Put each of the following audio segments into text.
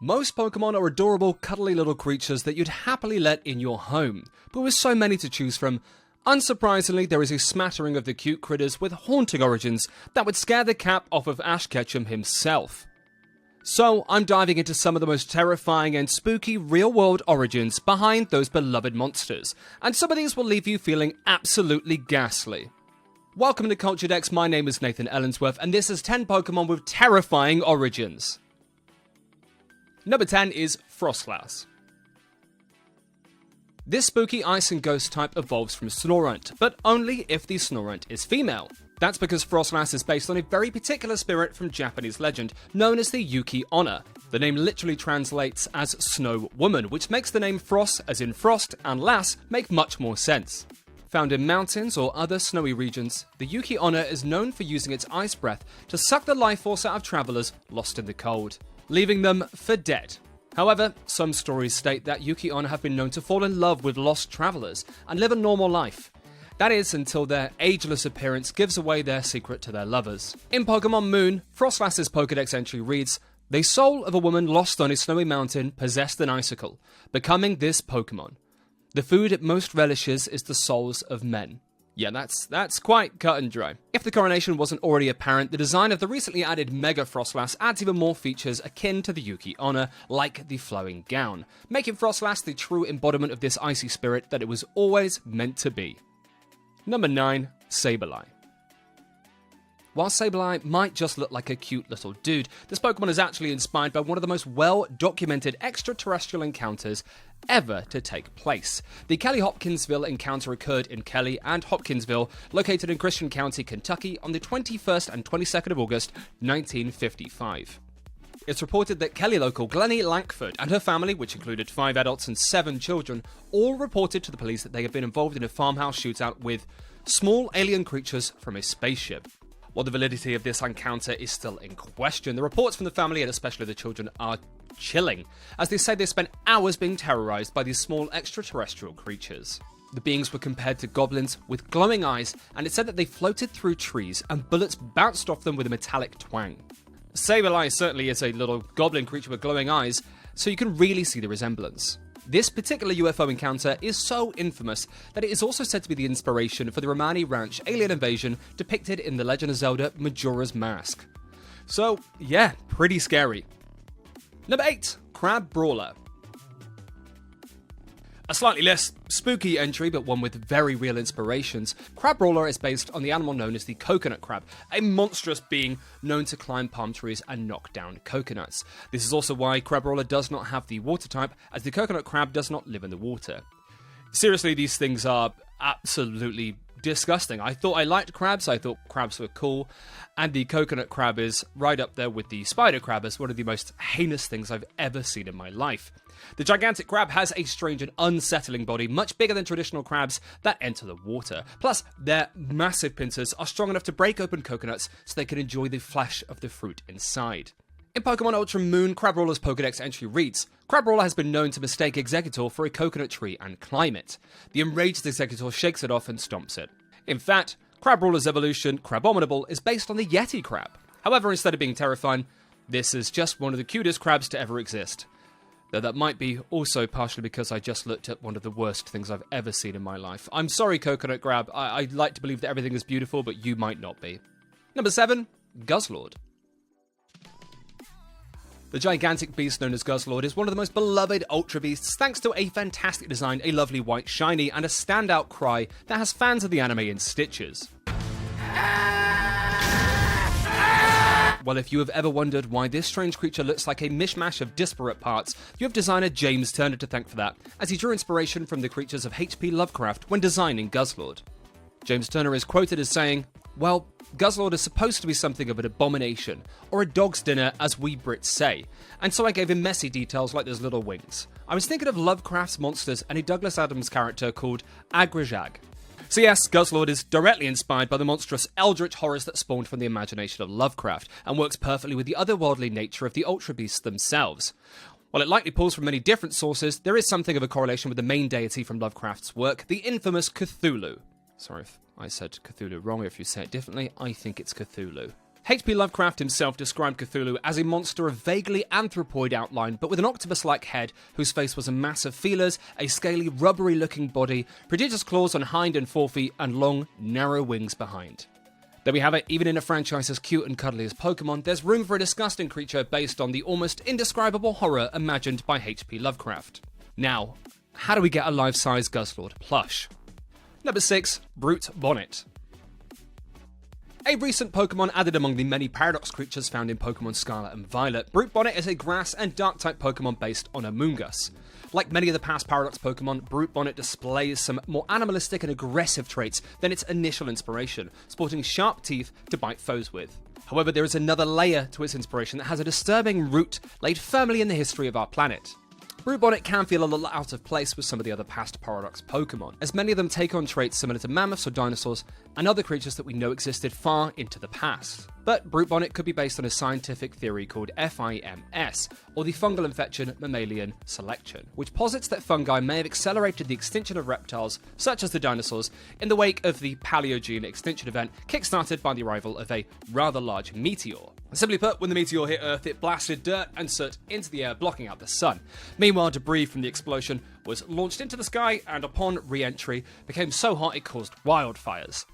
Most Pokemon are adorable, cuddly little creatures that you'd happily let in your home, but with so many to choose from, unsurprisingly there is a smattering of the cute critters with haunting origins that would scare the cap off of Ash Ketchum himself. So I'm diving into some of the most terrifying and spooky real-world origins behind those beloved monsters, and some of these will leave you feeling absolutely ghastly. Welcome to Cultured X, my name is Nathan Ellensworth, and this is 10 Pokemon with terrifying origins. Number 10 is Frosslass. This spooky ice and ghost type evolves from Snorunt, but only if the Snorunt is female. That's because Frosslass is based on a very particular spirit from Japanese legend, known as the Yuki Onna. The name literally translates as Snow Woman, which makes the name Frost, as in frost, and lass make much more sense. Found in mountains or other snowy regions, the Yuki Onna is known for using its ice breath to suck the life force out of travelers lost in the cold, leaving them for dead. However, some stories state that Yuki Onna have been known to fall in love with lost travelers and live a normal life. That is, until their ageless appearance gives away their secret to their lovers. In Pokemon Moon, Frosslass's Pokédex entry reads, "The soul of a woman lost on a snowy mountain possessed an icicle, becoming this Pokemon. The food it most relishes is the souls of men." Yeah, that's quite cut and dry. If the correlation wasn't already apparent, the design of the recently added Mega Frosslass adds even more features akin to the Yuki Onna, like the flowing gown, making Frosslass the true embodiment of this icy spirit that it was always meant to be. Number 9, Sableye. While Sableye might just look like a cute little dude, this Pokemon is actually inspired by one of the most well-documented extraterrestrial encounters ever to take place. The Kelly-Hopkinsville encounter occurred in Kelly and Hopkinsville, located in Christian County, Kentucky, on the 21st and 22nd of August, 1955. It's reported that Kelly local Glennie Lankford and her family, which included 5 adults and 7 children, all reported to the police that they had been involved in a farmhouse shootout with small alien creatures from a spaceship. While the validity of this encounter is still in question, the reports from the family, and especially the children, are chilling, as they say they spent hours being terrorized by these small extraterrestrial creatures. The beings were compared to goblins with glowing eyes, and it said that they floated through trees and bullets bounced off them with a metallic twang. Sableye certainly is a little goblin creature with glowing eyes, so you can really see the resemblance. This particular UFO encounter is so infamous that it is also said to be the inspiration for the Romani Ranch alien invasion depicted in The Legend of Zelda Majora's Mask. So, yeah, pretty scary. Number 8, Crabrawler. A slightly less spooky entry, but one with very real inspirations. Crabrawler is based on the animal known as the coconut crab, a monstrous being known to climb palm trees and knock down coconuts. This is also why Crabrawler does not have the water type, as the coconut crab does not live in the water. Seriously, these things are absolutely disgusting. I thought I liked crabs, I thought crabs were cool, and the coconut crab is right up there with the spider crab as one of the most heinous things I've ever seen in my life. The gigantic crab has a strange and unsettling body, much bigger than traditional crabs that enter the water. Plus, their massive pincers are strong enough to break open coconuts so they can enjoy the flesh of the fruit inside. In Pokemon Ultra Moon, Crabrawler's Pokédex entry reads, "Crabrawler has been known to mistake Exeggutor for a coconut tree and climb it. The enraged Exeggutor shakes it off and stomps it. In fact, Crabrawler's evolution, Crabominable, is based on the Yeti crab. However, instead of being terrifying, this is just one of the cutest crabs to ever exist. Though that might be also partially because I just looked at one of the worst things I've ever seen in my life. I'm sorry, Coconut Crab. I'd like to believe that everything is beautiful, but you might not be." Number 7, Guzzlord. The gigantic beast known as Guzzlord is one of the most beloved Ultra Beasts thanks to a fantastic design, a lovely white shiny, and a standout cry that has fans of the anime in stitches. Well, if you have ever wondered why this strange creature looks like a mishmash of disparate parts, you have designer James Turner to thank for that, as he drew inspiration from the creatures of H.P. Lovecraft when designing Guzzlord. James Turner is quoted as saying, "Well, Guzzlord is supposed to be something of an abomination, or a dog's dinner as we Brits say, and so I gave him messy details like those little wings. I was thinking of Lovecraft's monsters and a Douglas Adams character called Agrajag." So yes, Guzzlord is directly inspired by the monstrous eldritch horrors that spawned from the imagination of Lovecraft, and works perfectly with the otherworldly nature of the Ultra Beasts themselves. While it likely pulls from many different sources, there is something of a correlation with the main deity from Lovecraft's work, the infamous Cthulhu. Sorry if I said Cthulhu wrong, or if you say it differently, I think it's Cthulhu. H.P. Lovecraft himself described Cthulhu as a monster of vaguely anthropoid outline, but with an octopus-like head, whose face was a mass of feelers, a scaly, rubbery-looking body, prodigious claws on hind and forefeet, and long, narrow wings behind. There we have it. Even in a franchise as cute and cuddly as Pokémon, there's room for a disgusting creature based on the almost indescribable horror imagined by H.P. Lovecraft. Now, how do we get a life-size Guzzlord plush? Number 6. Brute Bonnet. A recent Pokémon added among the many paradox creatures found in Pokémon Scarlet and Violet, Brute Bonnet is a grass and dark-type Pokémon based on Amoonguss. Like many of the past paradox Pokémon, Brute Bonnet displays some more animalistic and aggressive traits than its initial inspiration, sporting sharp teeth to bite foes with. However, there is another layer to its inspiration that has a disturbing root laid firmly in the history of our planet. Brute Bonnet can feel a little out of place with some of the other past paradox Pokémon, as many of them take on traits similar to mammoths or dinosaurs and other creatures that we know existed far into the past. But Brute Bonnet could be based on a scientific theory called FIMS, or the fungal infection mammalian selection, which posits that fungi may have accelerated the extinction of reptiles, such as the dinosaurs, in the wake of the Paleogene extinction event kick-started by the arrival of a rather large meteor. Simply put, when the meteor hit Earth, it blasted dirt and soot into the air, blocking out the sun. Meanwhile, debris from the explosion was launched into the sky, and upon re-entry, became so hot it caused wildfires.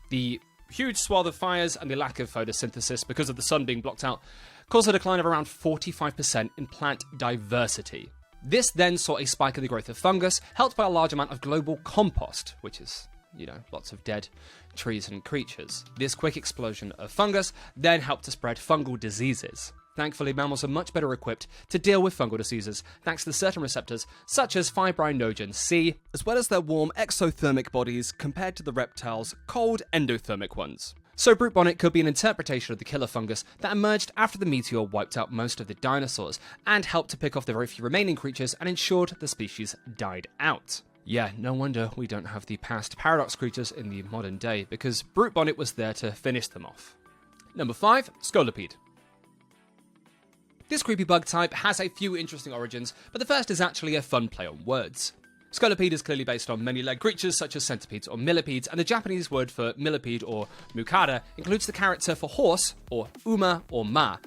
The huge swath of fires and the lack of photosynthesis because of the sun being blocked out caused a decline of around 45% in plant diversity. This then saw a spike in the growth of fungus, helped by a large amount of global compost, which is, lots of dead trees and creatures. This quick explosion of fungus then helped to spread fungal diseases. Thankfully, mammals are much better equipped to deal with fungal diseases thanks to certain receptors such as fibrinogen C, as well as their warm exothermic bodies compared to the reptiles' cold endothermic ones. So Brute Bonnet could be an interpretation of the killer fungus that emerged after the meteor wiped out most of the dinosaurs and helped to pick off the very few remaining creatures and ensured the species died out. Yeah, no wonder we don't have the past paradox creatures in the modern day, because Brute Bonnet was there to finish them off. Number 5. Scolipede. This creepy bug type has a few interesting origins, but the first is actually a fun play on words. Scolipede is clearly based on many-legged creatures such as centipedes or millipedes, and the Japanese word for millipede or mukada includes the character for horse, or uma or ma.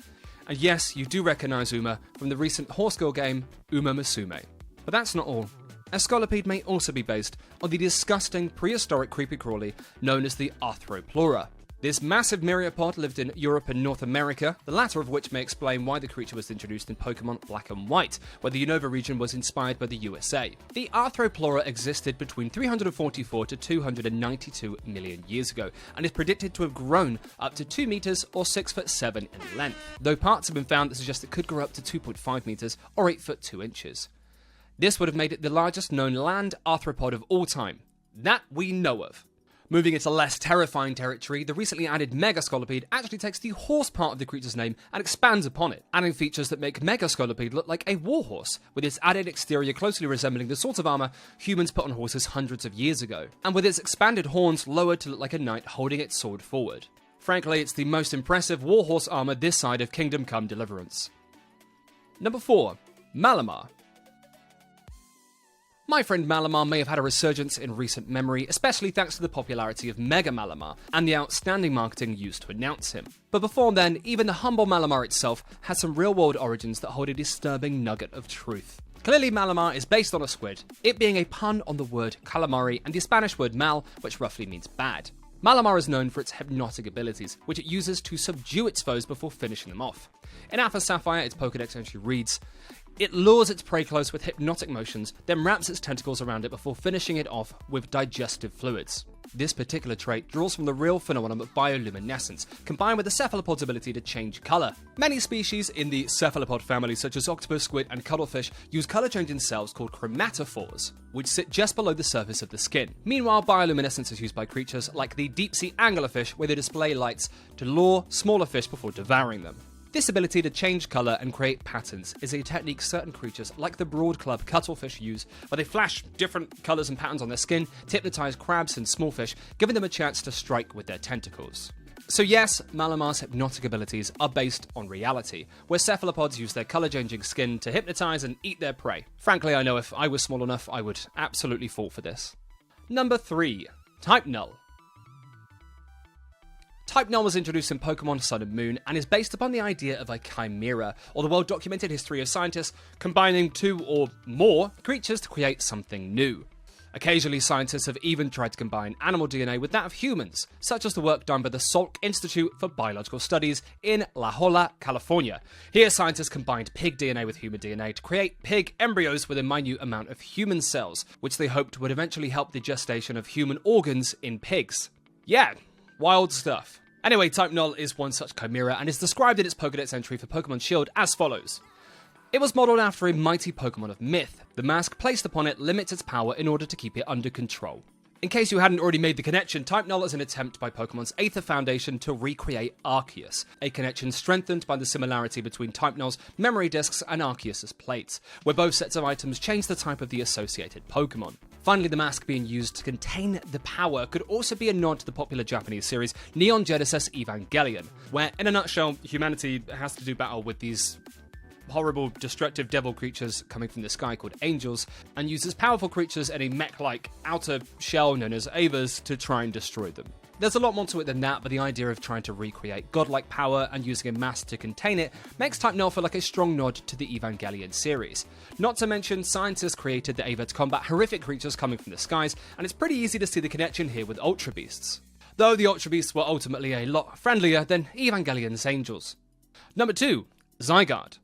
And yes, you do recognise Uma from the recent horse girl game Uma Musume. But that's not all. A Scolipede may also be based on the disgusting prehistoric creepy crawly known as the Arthroplura. This massive myriapod lived in Europe and North America, the latter of which may explain why the creature was introduced in Pokémon Black and White, where the Unova region was inspired by the USA. The Arthroplura existed between 344 to 292 million years ago, and is predicted to have grown up to 2 meters or 6 foot 7 in length, though parts have been found that suggest it could grow up to 2.5 meters or 8 foot 2 inches. This would have made it the largest known land arthropod of all time, that we know of. Moving into less terrifying territory, the recently added Mega Scolipede actually takes the horse part of the creature's name and expands upon it, adding features that make Mega Scolipede look like a warhorse, with its added exterior closely resembling the sort of armor humans put on horses hundreds of years ago, and with its expanded horns lowered to look like a knight holding its sword forward. Frankly, it's the most impressive warhorse armor this side of Kingdom Come Deliverance. Number 4. Malamar. My friend Malamar may have had a resurgence in recent memory, especially thanks to the popularity of Mega Malamar and the outstanding marketing used to announce him. But before then, even the humble Malamar itself had some real-world origins that hold a disturbing nugget of truth. Clearly, Malamar is based on a squid, it being a pun on the word calamari and the Spanish word mal, which roughly means bad. Malamar is known for its hypnotic abilities, which it uses to subdue its foes before finishing them off. In Alpha Sapphire, its Pokédex entry reads, "It lures its prey close with hypnotic motions, then wraps its tentacles around it before finishing it off with digestive fluids." This particular trait draws from the real phenomenon of bioluminescence, combined with the cephalopod's ability to change colour. Many species in the cephalopod family, such as octopus, squid, and cuttlefish, use colour-changing cells called chromatophores, which sit just below the surface of the skin. Meanwhile, bioluminescence is used by creatures like the deep-sea anglerfish, where they display lights to lure smaller fish before devouring them. This ability to change colour and create patterns is a technique certain creatures like the broad-club cuttlefish use, where they flash different colours and patterns on their skin to hypnotise crabs and small fish, giving them a chance to strike with their tentacles. So yes, Malamar's hypnotic abilities are based on reality, where cephalopods use their colour-changing skin to hypnotise and eat their prey. Frankly, I know if I was small enough, I would absolutely fall for this. Number 3. Type Null. Type Null was introduced in Pokemon Sun and Moon and is based upon the idea of a chimera, or the well-documented history of scientists combining two or more creatures to create something new. Occasionally, scientists have even tried to combine animal DNA with that of humans, such as the work done by the Salk Institute for Biological Studies in La Jolla, California. Here, scientists combined pig DNA with human DNA to create pig embryos with a minute amount of human cells, which they hoped would eventually help the gestation of human organs in pigs. Yeah, wild stuff. Anyway, Type Null is one such chimera and is described in its Pokédex entry for Pokemon Shield as follows. It was modelled after a mighty Pokemon of myth. The mask placed upon it limits its power in order to keep it under control. In case you hadn't already made the connection, Type Null is an attempt by Pokemon's Aether Foundation to recreate Arceus, a connection strengthened by the similarity between Type Null's memory discs and Arceus' plates, where both sets of items change the type of the associated Pokemon. Finally, the mask being used to contain the power could also be a nod to the popular Japanese series Neon Genesis Evangelion, where, in a nutshell, humanity has to do battle with these horrible, destructive devil creatures coming from the sky called angels, and uses powerful creatures in a mech-like outer shell known as Avas to try and destroy them. There's a lot more to it than that, but the idea of trying to recreate godlike power and using a mask to contain it makes Type Null feel like a strong nod to the Evangelion series. Not to mention, scientists created the Ava to combat horrific creatures coming from the skies, and it's pretty easy to see the connection here with Ultra Beasts. Though the Ultra Beasts were ultimately a lot friendlier than Evangelion's angels. Number 2, Zygarde.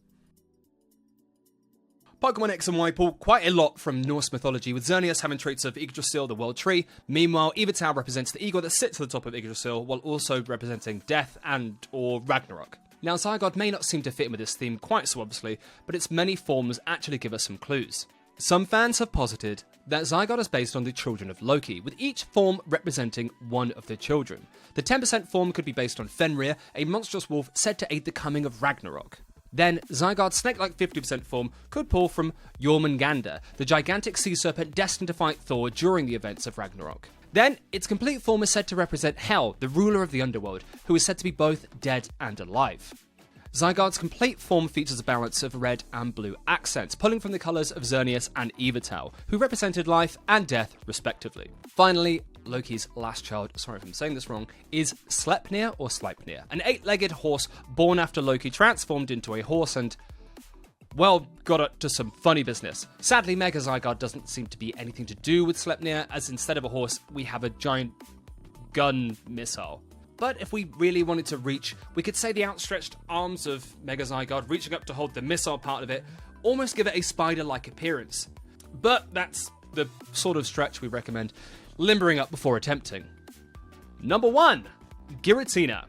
Pokemon X and Y pull quite a lot from Norse mythology, with Xerneas having traits of Yggdrasil, the World Tree. Meanwhile, Yveltal represents the eagle that sits at the top of Yggdrasil, while also representing death and/or Ragnarok. Now, Zygarde may not seem to fit in with this theme quite so obviously, but its many forms actually give us some clues. Some fans have posited that Zygarde is based on the children of Loki, with each form representing one of the children. The 10% form could be based on Fenrir, a monstrous wolf said to aid the coming of Ragnarok. Then, Zygarde's snake-like 50% form could pull from Jormungandr, the gigantic sea serpent destined to fight Thor during the events of Ragnarok. Then, its complete form is said to represent Hel, the ruler of the underworld, who is said to be both dead and alive. Zygarde's complete form features a balance of red and blue accents, pulling from the colours of Xerneas and Yveltal, who represented life and death, respectively. Finally, Loki's last child, sorry if I'm saying this wrong, is Sleipnir or Sleipnir, an 8-legged horse born after Loki transformed into a horse and, well, got up to some funny business. Sadly, Mega Zygarde doesn't seem to be anything to do with Sleipnir, as instead of a horse, we have a giant gun missile. But if we really wanted to reach, we could say the outstretched arms of Mega Zygarde reaching up to hold the missile part of it almost give it a spider-like appearance. But that's the sort of stretch we recommend limbering up before attempting. Number 1, Giratina.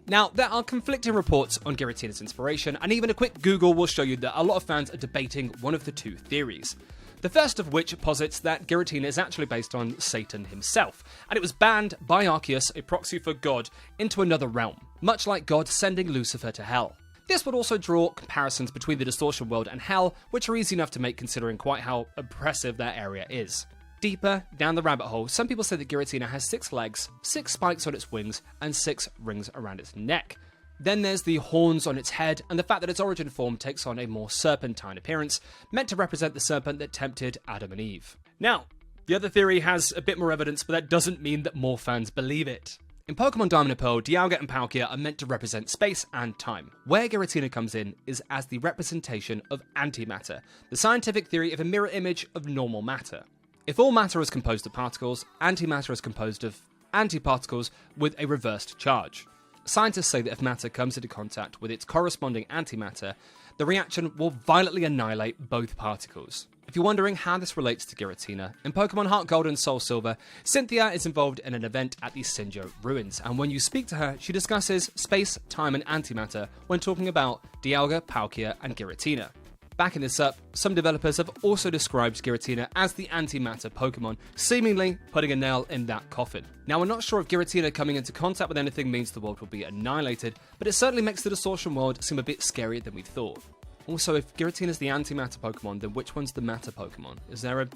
Now, there are conflicting reports on Giratina's inspiration, and even a quick Google will show you that a lot of fans are debating one of the two theories. The first of which posits that Giratina is actually based on Satan himself, and it was banned by Arceus, a proxy for God, into another realm, much like God sending Lucifer to hell. This would also draw comparisons between the Distortion World and Hell, which are easy enough to make considering quite how oppressive that area is. Deeper down the rabbit hole, some people say that Giratina has 6 legs, 6 spikes on its wings, and 6 rings around its neck. Then there's the horns on its head, and the fact that its origin form takes on a more serpentine appearance, meant to represent the serpent that tempted Adam and Eve. Now, the other theory has a bit more evidence, but that doesn't mean that more fans believe it. In Pokemon Diamond and Pearl, Dialga and Palkia are meant to represent space and time. Where Giratina comes in is as the representation of antimatter, the scientific theory of a mirror image of normal matter. If all matter is composed of particles, antimatter is composed of antiparticles with a reversed charge. Scientists say that if matter comes into contact with its corresponding antimatter, the reaction will violently annihilate both particles. If you're wondering how this relates to Giratina, in Pokemon Heart Gold and Soul Silver, Cynthia is involved in an event at the Sinjo ruins, and when you speak to her, she discusses space, time, and antimatter when talking about Dialga, Palkia, and Giratina. Backing this up, some developers have also described Giratina as the antimatter Pokemon, seemingly putting a nail in that coffin. Now, we're not sure if Giratina coming into contact with anything means the world will be annihilated, but it certainly makes the Distortion World seem a bit scarier than we thought. Also, if Giratina is the antimatter Pokemon, then which one's the matter Pokemon? Is there a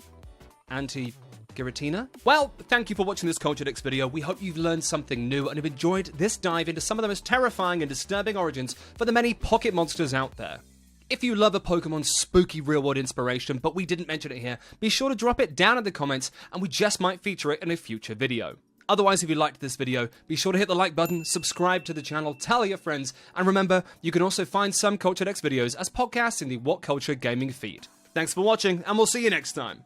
anti-Giratina? Well, thank you for watching this Culture Dicks video. We hope you've learned something new and have enjoyed this dive into some of the most terrifying and disturbing origins for the many pocket monsters out there. If you love a Pokemon spooky real-world inspiration, but we didn't mention it here, be sure to drop it down in the comments and we just might feature it in a future video. Otherwise, if you liked this video, be sure to hit the like button, subscribe to the channel, tell your friends, and remember, you can also find some Cultured X videos as podcasts in the What Culture Gaming feed. Thanks for watching, and we'll see you next time.